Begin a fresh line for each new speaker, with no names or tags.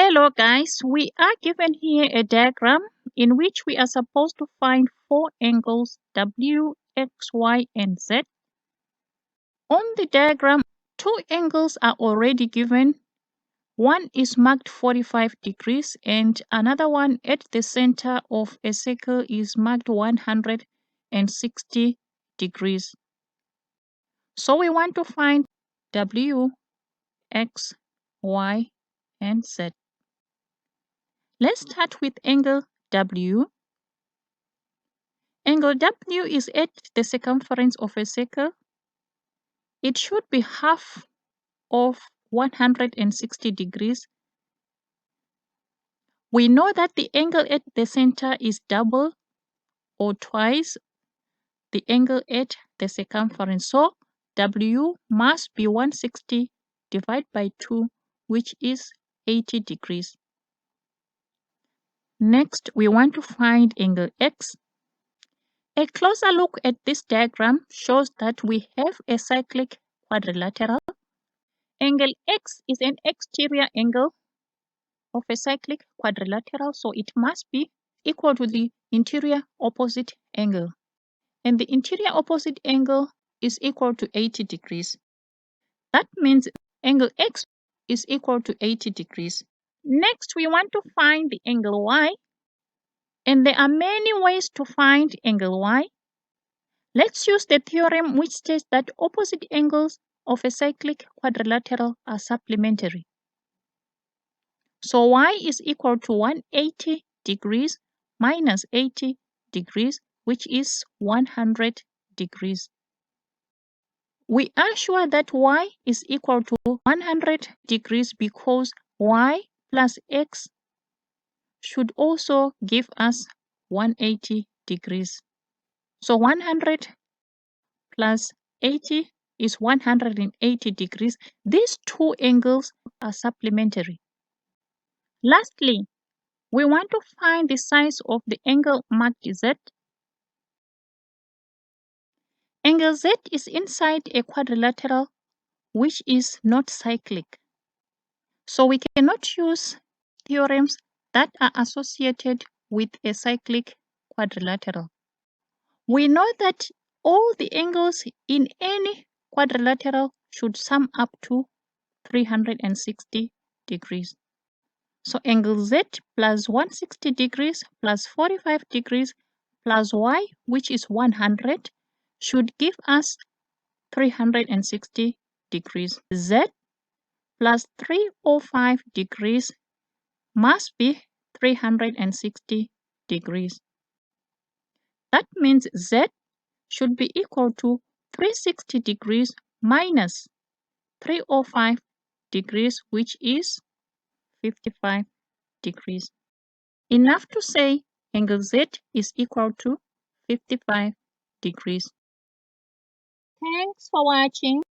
Hello guys, we are given here a diagram in which we are supposed to find four angles W, X, Y, and Z. On the diagram, two angles are already given. One is marked 45 degrees and another one at the center of a circle is marked 160 degrees. So we want to find W, X, Y, and Z. Let's start with angle W. Angle W is at the circumference of a circle. It should be half of 160 degrees. We know that the angle at the center is double or twice the angle at the circumference. So W must be 160 divided by 2, which is 80 degrees. Next, we want to find angle X. A closer look at this diagram shows that we have a cyclic quadrilateral. Angle X is an exterior angle of a cyclic quadrilateral, so it must be equal to the interior opposite angle. And the interior opposite angle is equal to 80 degrees. That means angle X is equal to 80 degrees. Next, we want to find the angle Y. And there are many ways to find angle Y. Let's use the theorem which states that opposite angles of a cyclic quadrilateral are supplementary. So Y is equal to 180 degrees minus 80 degrees, which is 100 degrees. We are sure that Y is equal to 100 degrees because Y plus X should also give us 180 degrees. So 100 plus 80 is 180 degrees. These two angles are supplementary. Lastly, we want to find the size of the angle marked Z. Angle Z is inside a quadrilateral which is not cyclic. So we cannot use theorems that are associated with a cyclic quadrilateral. We know that all the angles in any quadrilateral should sum up to 360 degrees. So angle Z plus 160 degrees plus 45 degrees plus Y, which is 100, should give us 360 degrees. Z plus 305 degrees must be 360 degrees. That means Z should be equal to 360 degrees minus 305 degrees, which is 55 degrees. Enough to say angle Z is equal to 55 degrees. Thanks for watching.